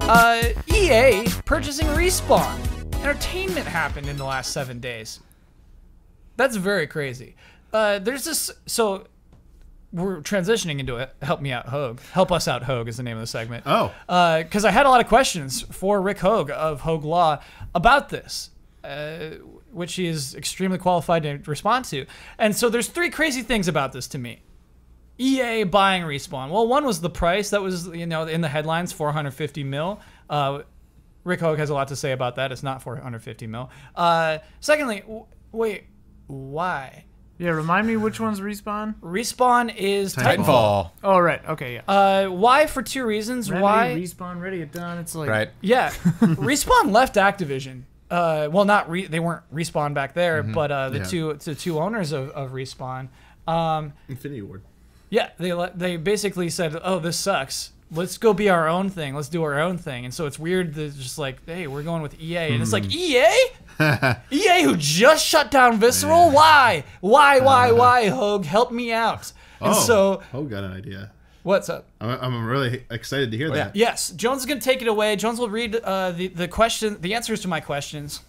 EA purchasing Respawn. Entertainment happened in the last 7 days. That's very crazy. There's this, so we're transitioning into it. Help me out, Hoeg. Help us out, Hoeg is the name of the segment. Oh. Because I had a lot of questions for Rick Hoeg of Hoeg Law about this, which he is extremely qualified to respond to. And so there's 3 crazy things about this to me. EA buying Respawn. Well, one was the price. That was, in the headlines, 450 mil. Rick Hoeg has a lot to say about that. It's not 450 mil. Secondly, wait, why? Yeah, remind me which one's Respawn? Respawn is Titanfall. Oh, right. Okay, yeah. Why? For 2 reasons. Ready, why? Respawn, ready, it done. It's like... Right. Yeah. Respawn left Activision. Well, they weren't Respawn back there, but the two owners of Respawn. Infinity Ward. Yeah, they basically said, "Oh, this sucks. Let's go be our own thing. Let's do our own thing." And so it's weird that it's just like, "Hey, we're going with EA," and it's like EA, EA who just shut down Visceral. Why? Hoeg, help me out. And so Hoeg got an idea. What's up? I'm really excited to hear that. Yes, Jones is going to take it away. Jones will read the answers to my questions.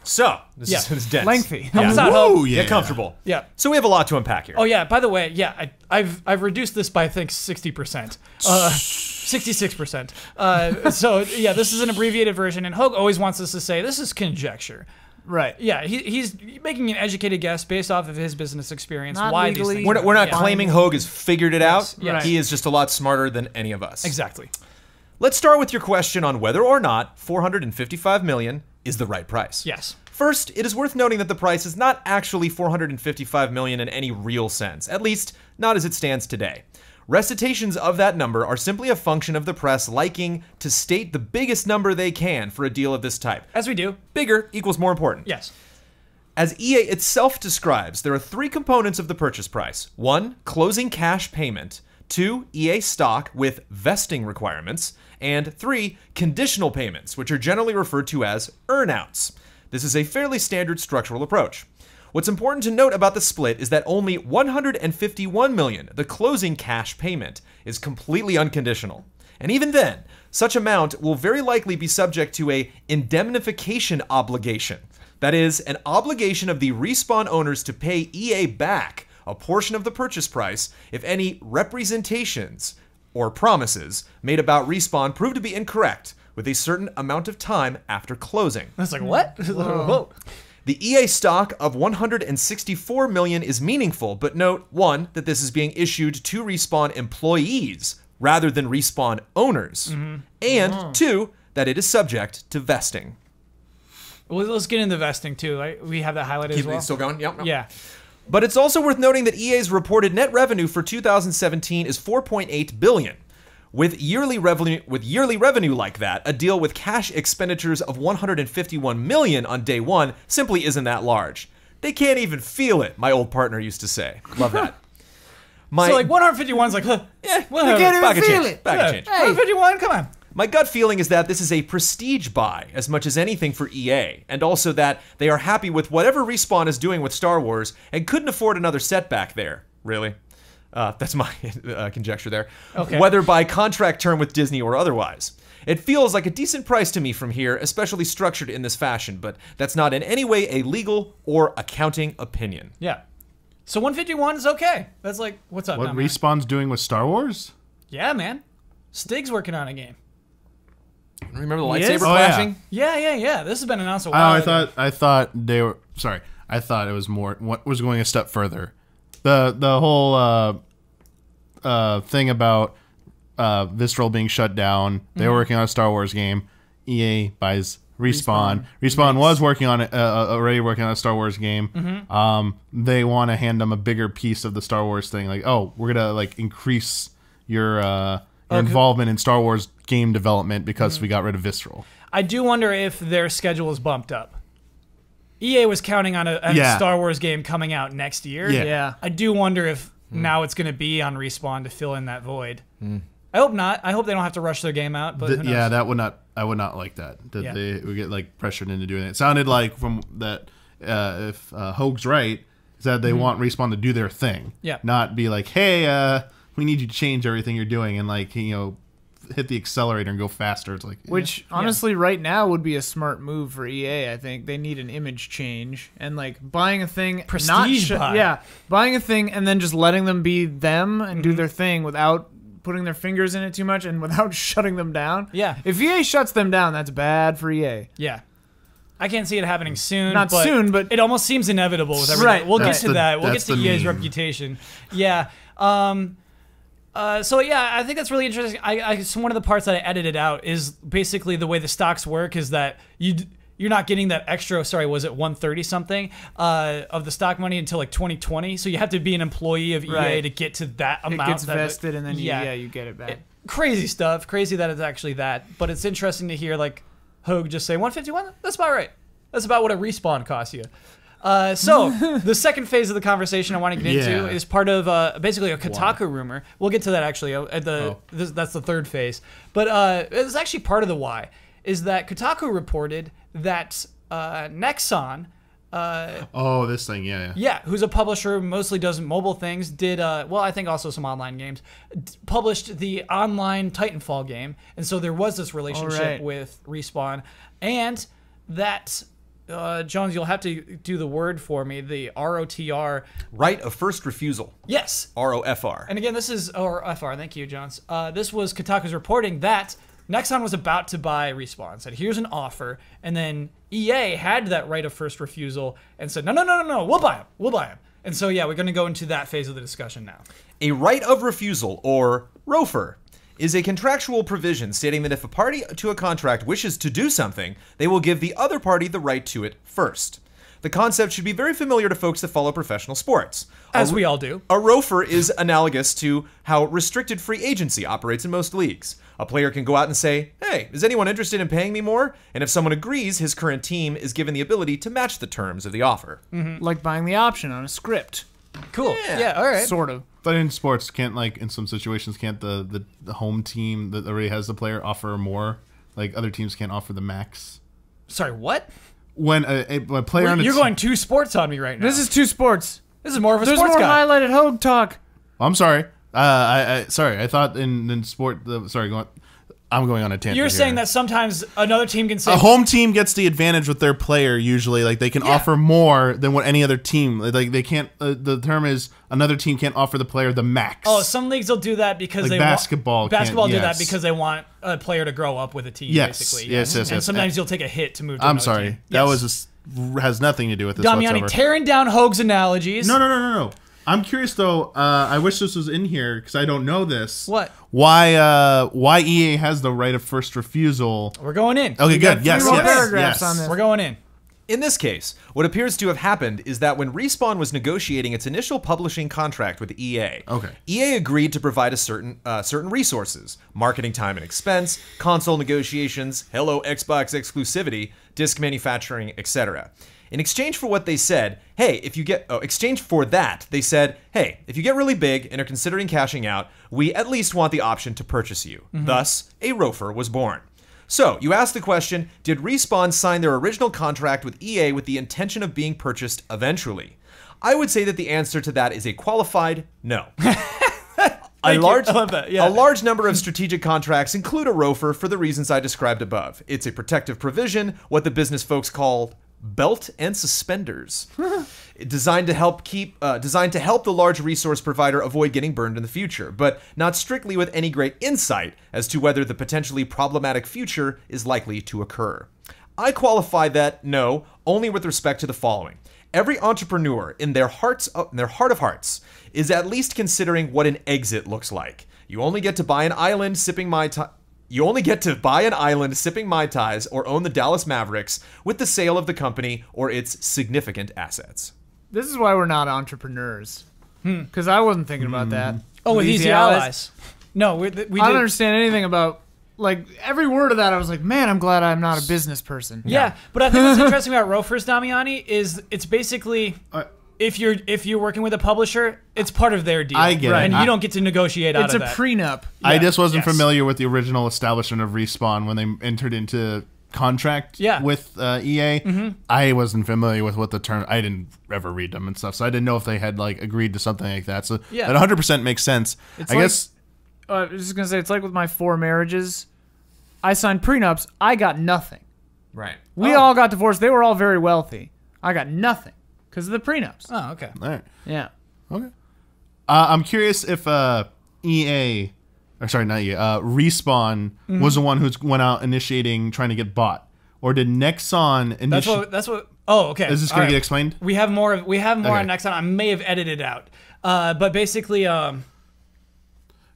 So, this is dense. Lengthy. Help us out, Hoeg. Get comfortable. Yeah. So we have a lot to unpack here. Oh yeah. By the way, yeah, I've reduced this by I think 60%, 66%. So yeah, this is an abbreviated version, and Hoeg always wants us to say this is conjecture. Right. Yeah, he's making an educated guess based off of his business experience. Not why legally. these things We're not claiming Hoeg has figured it out. Yes. He is just a lot smarter than any of us. Exactly. Let's start with your question on whether or not 455 million is the right price. Yes. First, it is worth noting that the price is not actually 455 million in any real sense, at least not as it stands today. Recitations of that number are simply a function of the press liking to state the biggest number they can for a deal of this type. As we do. Bigger equals more important. Yes. As EA itself describes, there are 3 components of the purchase price. 1, closing cash payment. 2, EA stock with vesting requirements. And 3, conditional payments, which are generally referred to as earnouts. This is a fairly standard structural approach. What's important to note about the split is that only 151 million, the closing cash payment, is completely unconditional. And even then, such amount will very likely be subject to a indemnification obligation. That is, an obligation of the Respawn owners to pay EA back a portion of the purchase price if any representations or promises made about Respawn prove to be incorrect with a certain amount of time after closing. That's like, what? Whoa. The EA stock of 164 million is meaningful, but note, 1, that this is being issued to Respawn employees rather than Respawn owners, and 2, that it is subject to vesting. Well, let's get into vesting too. Right? We have that highlighted as well. Still going? Yep. Yeah. But it's also worth noting that EA's reported net revenue for 2017 is 4.8 billion. With yearly revenue like that, a deal with cash expenditures of 151 million on day 1 simply isn't that large. They can't even feel it, my old partner used to say. Love that. So like 151's like, huh, whatever. They can't even feel it. Back change. 151, come on. My gut feeling is that this is a prestige buy as much as anything for EA, and also that they are happy with whatever Respawn is doing with Star Wars and couldn't afford another setback there. Really? That's my conjecture there. Okay. Whether by contract term with Disney or otherwise. It feels like a decent price to me from here, especially structured in this fashion, but that's not in any way a legal or accounting opinion. Yeah. So 151 is okay. That's like, what's up? What now, man? Respawn's doing with Star Wars? Yeah, man. Stig's working on a game. Remember the He is? lightsaber Oh, yeah. flashing? Yeah. This has been announced a Oh, while ago. I thought they were. Sorry, I thought it was more. What was going a step further? The whole thing about Visceral being shut down. They were working on a Star Wars game. EA buys Respawn. Respawn was working on it, already working on a Star Wars game. They want to hand them a bigger piece of the Star Wars thing. Like, oh, we're gonna like increase your involvement in Star Wars game development because we got rid of Visceral. I do wonder if their schedule is bumped up. EA was counting on a Star Wars game coming out next year. Yeah. I do wonder if now it's going to be on Respawn to fill in that void. I hope not. I hope they don't have to rush their game out. But who knows? Yeah, that would not. I would not like that. That they would get like pressured into doing it. It sounded like from that if Hoeg's right, is that they want Respawn to do their thing. Yeah. Not be like, hey, we need you to change everything you're doing and like hit the accelerator and go faster. It's like Which honestly, right now would be a smart move for EA. I think they need an image change and like buying a thing, Prestige buy. buying a thing and then just letting them be them and do their thing without putting their fingers in it too much and without shutting them down. Yeah. If EA shuts them down, that's bad for EA. Yeah. I can't see it happening soon. Not soon, but it almost seems inevitable with everything. Right, We'll get right. to that. We'll get That's to the EA's meme. reputation. Yeah. So yeah, I think that's really interesting. So one of the parts that I edited out is basically the way the stocks work is that you're not getting that extra. Sorry, was it 130 something of the stock money until like 2020? So you have to be an employee of EA Right. to get to that amount. It gets that- vested and then you get it back. Crazy stuff. Crazy that it's actually that. But it's interesting to hear like Hoeg just say 151. That's about right. That's about what a respawn costs you. So the second phase of the conversation I want to get into is part of basically a Kotaku rumor. We'll get to that actually. That's the third phase. But it's actually part of the why is that Kotaku reported that Nexon, this thing, yeah. who's a publisher, mostly does mobile things, did, I think also some online games, published the online Titanfall game. And so there was this relationship with Respawn. And that, Jones, you'll have to do the word for me, the ROTR. Right of first refusal. Yes. ROFR. And again, this is, or FR, thank you, Jones. This was Kotaku's reporting that Nexon was about to buy Respawn, said, here's an offer. And then EA had that right of first refusal and said, no, we'll buy him. And so, yeah, we're going to go into that phase of the discussion now. A right of refusal, or ROFR, is a contractual provision stating that if a party to a contract wishes to do something, they will give the other party the right to it first. The concept should be very familiar to folks that follow professional sports. As we all do. A ROFR is analogous to how restricted free agency operates in most leagues. A player can go out and say, hey, is anyone interested in paying me more? And if someone agrees, his current team is given the ability to match the terms of the offer. Like buying the option on a script. Cool. Yeah, all right. Sort of. But in sports, in some situations, can't the home team that already has the player offer more? Like other teams can't offer the max. Sorry, what? When a player on a You're team, going two sports on me right now. This is two sports. This is more of a There's sports more guy. highlighted Hoeg talk. I'm sorry. Sorry. I thought in sport. I'm going on a tangent. You're saying here. that sometimes another team can say A home team gets the advantage with their player usually. Like they can offer more than what any other team. Like they can't. The term is another team can't offer the player the max. Oh, some leagues will do that because Like they basketball want can't- basketball do that yes. because they want a player to grow up with a team. Yes, basically. yes. And sometimes you'll take a hit to move. To I'm another sorry. team. That Yes. has nothing to do with this Damiani whatsoever. tearing down Hoeg's analogies. No. I'm curious though. I wish this was in here because I don't know this. What? Why EA has the right of first refusal? We're going in. Okay, good. Yes, three more yes, paragraphs yes. on this. We're going in. In this case, what appears to have happened is that when Respawn was negotiating its initial publishing contract with EA, EA agreed to provide a certain resources, marketing time and expense, console negotiations, Hello Xbox exclusivity, disc manufacturing, etc. In exchange for what they said, hey, if you get they said, hey, if you get really big and are considering cashing out, we at least want the option to purchase you. Thus, a ROFR was born. So, you asked the question, did Respawn sign their original contract with EA with the intention of being purchased eventually? I would say that the answer to that is a qualified no. A large number of strategic contracts include a ROFR for the reasons I described above. It's a protective provision, what the business folks call belt and suspenders, designed to help the large resource provider avoid getting burned in the future, but not strictly with any great insight as to whether the potentially problematic future is likely to occur. I qualify that no only with respect to the following. Every entrepreneur in their heart of hearts is at least considering what an exit looks like. You only get to buy an island sipping Mai Tai or own the Dallas Mavericks with the sale of the company or its significant assets. This is why we're not entrepreneurs. Because I wasn't thinking about that. Oh, with Easy Allies. No, we I don't understand anything about, like, every word of that. I was like, man, I'm glad I'm not a business person. Yeah, but I think what's interesting about ROFRs, Damiani, is it's basically if you're working with a publisher, it's part of their deal. I get it. And you don't get to negotiate out It's of a that. prenup. I just wasn't Yes. familiar with the original establishment of Respawn when they entered into contract with EA. I wasn't familiar with what the term. I didn't ever read them and stuff, so I didn't know if they had like agreed to something like that. So that 100% makes sense. I guess I was just gonna say, it's like with my 4 marriages. I signed prenups. I got nothing. Right. We all got divorced. They were all very wealthy. I got nothing because of the prenups. Oh, okay. All right. Yeah. Okay. I'm curious if EA, or sorry, not EA, Respawn was the one who went out initiating trying to get bought, or did Nexon initiate? That's what. Oh, okay. Is this going to get explained? We have more. We have more Okay. on Nexon. I may have edited out, but basically,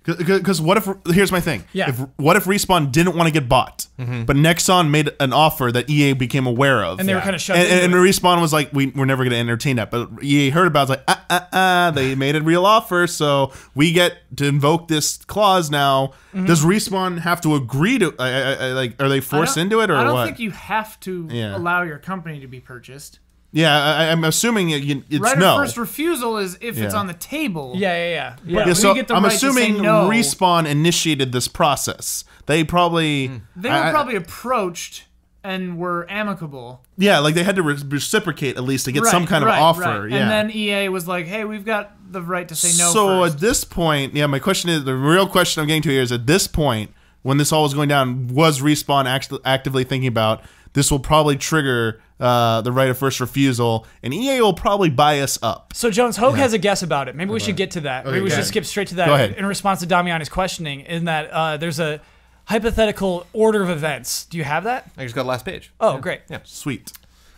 Because what if, here's my thing. Yeah. What if Respawn didn't want to get bought, but Nexon made an offer that EA became aware of? and they were kind of shoved And into it. Respawn was like, we're never going to entertain that. But EA heard about it, was like, they made a real offer, so we get to invoke this clause now. Does Respawn have to agree to, like, are they forced into it, or I don't what? think you have to Yeah. allow your company to be purchased. Yeah, I'm assuming it's Right no. of first refusal is if it's Yeah. on the table. Yeah. Yeah, Yeah, so you get the I'm right to say assuming no. Respawn initiated this process. They probably... They were probably approached and were amicable. Yeah, like they had to reciprocate at least to get some Right, kind of right, offer. right. Yeah. And then EA was like, hey, we've got the right to say no So first. at this point, yeah, my question is, the real question I'm getting to here is, at this point, when this all was going down, was Respawn actively thinking about, this will probably trigger the right of first refusal, and EA will probably buy us up. So Jones, Hoeg has a guess about it. Maybe we should get to that. Maybe we go should ahead. skip straight to Go that ahead. in response to Damiani's questioning. In that there's a hypothetical order of events. Do you have that? I just got the last page. Oh, great. Yeah. Sweet.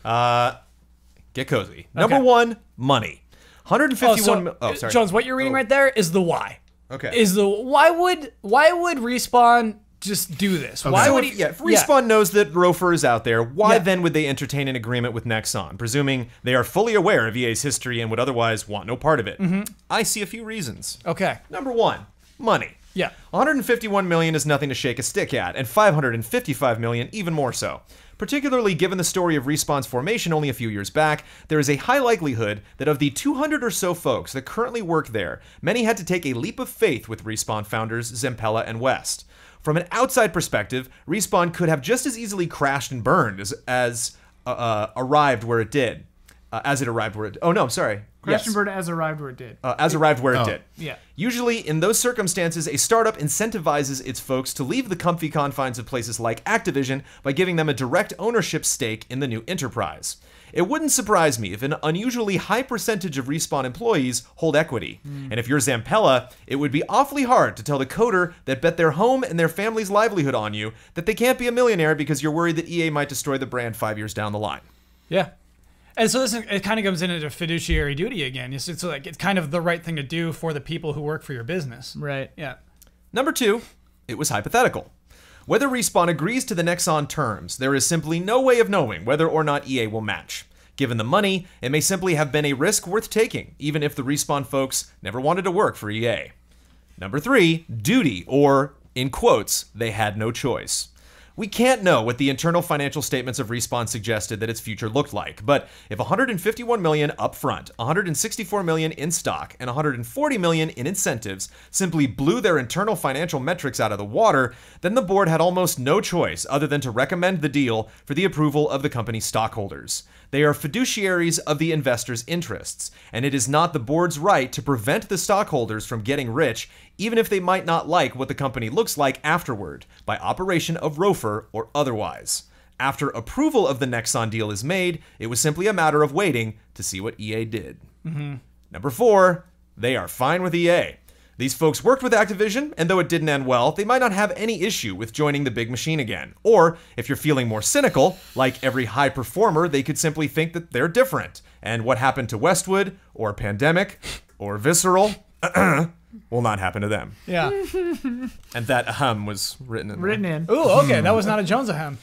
Get cozy. Number 1, money. 151 so, sorry. Jones, what you're reading right there is the why. Okay. Is the why would Respawn just do this? Why So would if, if Respawn knows that Rofer is out there, why then would they entertain an agreement with Nexon, presuming they are fully aware of EA's history and would otherwise want no part of it? I see a few reasons. Okay. Number 1, money. Yeah. 151 million is nothing to shake a stick at, and 555 million even more so. Particularly given the story of Respawn's formation only a few years back, there is a high likelihood that of the 200 or so folks that currently work there, many had to take a leap of faith with Respawn founders Zampella and West. From an outside perspective, Respawn could have just as easily crashed and burned as arrived where it did. As it arrived where it... Oh, no, sorry. Crash and Yes. Bird as arrived where it did. As arrived where it did. Yeah. Usually, in those circumstances, a startup incentivizes its folks to leave the comfy confines of places like Activision by giving them a direct ownership stake in the new enterprise. It wouldn't surprise me if an unusually high percentage of Respawn employees hold equity. And if you're Zampella, it would be awfully hard to tell the coder that bet their home and their family's livelihood on you that they can't be a millionaire because you're worried that EA might destroy the brand 5 years down the line. Yeah. And so this it kind of comes into fiduciary duty again. It's like it's kind of the right thing to do for the people who work for your business. Right. Yeah. Number 2, it was hypothetical. Whether Respawn agrees to the Nexon terms, there is simply no way of knowing whether or not EA will match. Given the money, it may simply have been a risk worth taking, even if the Respawn folks never wanted to work for EA. Number 3, duty, or, in quotes, they had no choice. We can't know what the internal financial statements of Respawn suggested that its future looked like, but if 151 million upfront, 164 million in stock, and 140 million in incentives simply blew their internal financial metrics out of the water, then the board had almost no choice other than to recommend the deal for the approval of the company's stockholders. They are fiduciaries of the investors' interests, and it is not the board's right to prevent the stockholders from getting rich, even if they might not like what the company looks like afterward, by operation of Rofer or otherwise. After approval of the Nexon deal is made, it was simply a matter of waiting to see what EA did. Number 4, they are fine with EA. These folks worked with Activision, and though it didn't end well, they might not have any issue with joining the big machine again. Or, if you're feeling more cynical, like every high performer, they could simply think that they're different, and what happened to Westwood, or Pandemic, or Visceral, will not happen to them. Yeah. And that ahem was written in. Written in. Ooh, okay. That was not a Jones ahem.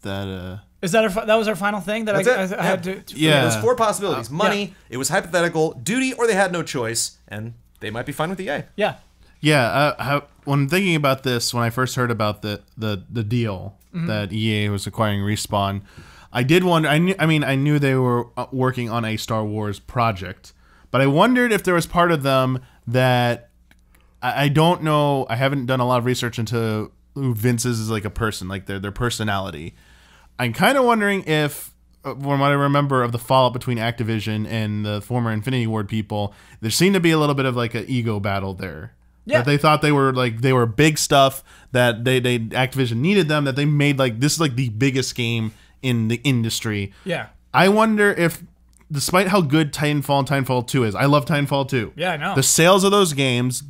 That Is that that was our final thing that That's it. I had to Yeah. There's 4 possibilities. Money, it was hypothetical, duty, or they had no choice, and they might be fine with EA. Yeah. Yeah, when thinking about this, when I first heard about the deal that EA was acquiring Respawn, I did wonder. I knew they were working on a Star Wars project, but I wondered if there was part of them that I don't know. I haven't done a lot of research into who Vince is as like a person, like their personality. I'm kind of wondering if, from what I remember of the fallout between Activision and the former Infinity Ward people, there seemed to be a little bit of like an ego battle there. Yeah. That they thought they were big stuff, that they Activision needed them, that they made like this is like the biggest game in the industry. Yeah. I wonder if, despite how good Titanfall and Titanfall 2 is, I love Titanfall 2. Yeah, I know. The sales of those games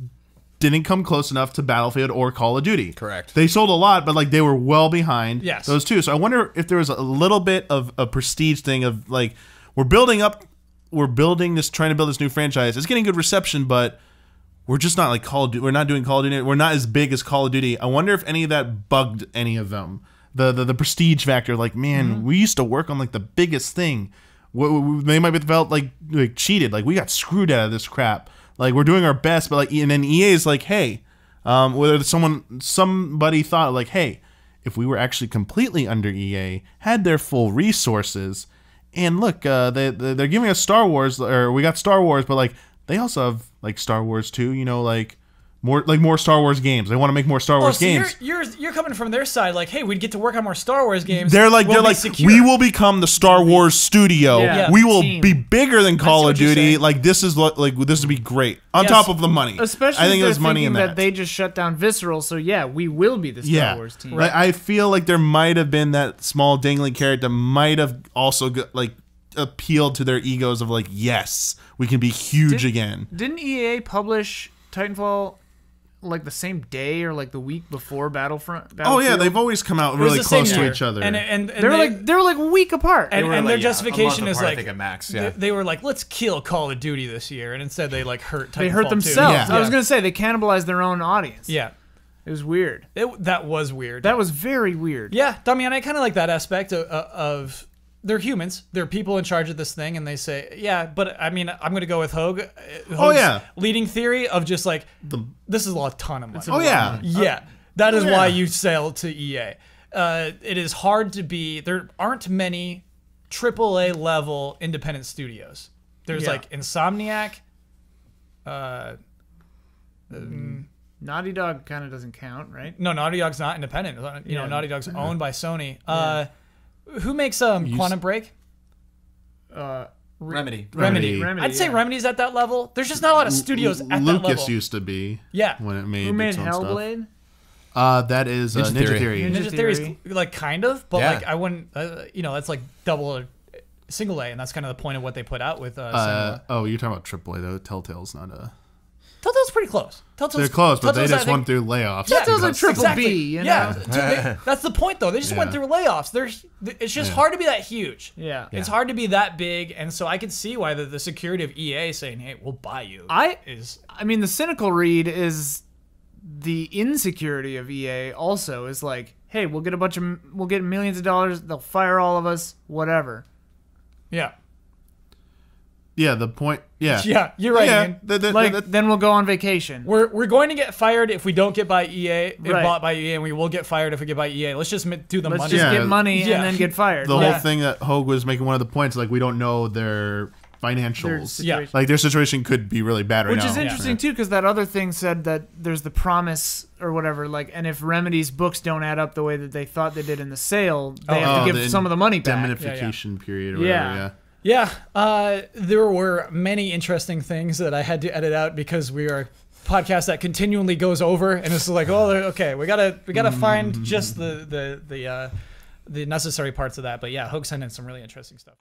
didn't come close enough to Battlefield or Call of Duty. Correct. They sold a lot, but like they were well behind those two. So I wonder if there was a little bit of a prestige thing of like, we're trying to build this new franchise. It's getting good reception, but we're just not like Call of Duty. We're not doing Call of Duty. We're not as big as Call of Duty. I wonder if any of that bugged any of them. The prestige factor, like, man, we used to work on like the biggest thing. They might have felt like cheated, like we got screwed out of this crap. Like we're doing our best, but like, and then EA is like, hey, whether somebody thought like, hey, if we were actually completely under EA, had their full resources, and look, they're giving us Star Wars, or we got Star Wars, but like they also have like Star Wars 2, you know, like more Star Wars games. They want to make more Star Wars games. You're coming from their side, like, hey, we'd get to work on more Star Wars games. They're like, we will become the Star Wars studio. Yeah. We will Team. be bigger than Call of what you're Duty. saying. Like this would be great. On top of the money, Especially I think if there's they're money in thinking that. they just shut down Visceral, so yeah, we will be the Star Wars team. Right. I feel like there might have been that small dangling carrot that might have also appealed to their egos of like, yes, we can be huge again. Didn't EA publish Titanfall like the same day or like the week before Battlefield? Oh yeah, they've always come out really close to each other. And they were like a week apart. And their justification is I like, think at max. Yeah. they were like, let's kill Call of Duty this year, and instead they like hurt. They Titanfall hurt 2. themselves. Yeah. I was gonna say they cannibalized their own audience. Yeah, It was weird. that was weird. That was very weird. Yeah, Damiani, I kind of like that aspect of they're humans. They're people in charge of this thing, and they say, yeah, but I mean, I'm going to go with Hoeg. Hoeg's leading theory of just like, this is a ton of money. Oh yeah, Yeah, that is why you sell to EA. It is hard to be, there aren't many AAA level independent studios. There's like Insomniac. Naughty Dog kind of doesn't count, right? No, Naughty Dog's not independent. You know, Naughty Dog's owned by Sony. Who makes Quantum Break? Remedy. Remedy. I'd say Remedy's at that level. There's just not a lot of studios at that level. Lucas used to be. Yeah. When it made Who made its own Hellblade? Stuff. That is Ninja Theory. Ninja Theory's like kind of, but Yeah. like I wouldn't. That's like double or single A, and that's kind of the point of what they put out with. Cinema. You're talking about AAA though. Telltale's not a. Telltale's pretty close. They're close, but they Telltale's, just went through layoffs. Yeah, Telltale's like triple exactly. B, you know? Yeah, that's the point though. They just went through layoffs. It's just hard to be that huge. Yeah. It's hard to be that big, and so I can see why the security of EA saying, "Hey, we'll buy you." I mean, the cynical read is the insecurity of EA. Also, is like, hey, we'll get millions of dollars. They'll fire all of us. Whatever. Yeah. Yeah, the point. Yeah. Yeah, you're right. Yeah, Ian. Then we'll go on vacation. We're going to get fired if we don't get by EA, Right. bought by EA, and we will get fired if we get by EA. Let's just do the Let's money. just Yeah. get money Yeah. and then get fired. The whole thing that Hoeg was making, one of the points, like we don't know their financials. situation. Like their situation could be really bad right Which now. is interesting too, because that other thing said that there's the promise or whatever, like, and if Remedy's books don't add up the way that they thought they did in the sale, they have to give some of the money back. Indemnification period or whatever. Yeah, there were many interesting things that I had to edit out because we are a podcast that continually goes over, and it's like, oh, okay, we gotta find just the necessary parts of that. But yeah, Hoeg sent in some really interesting stuff.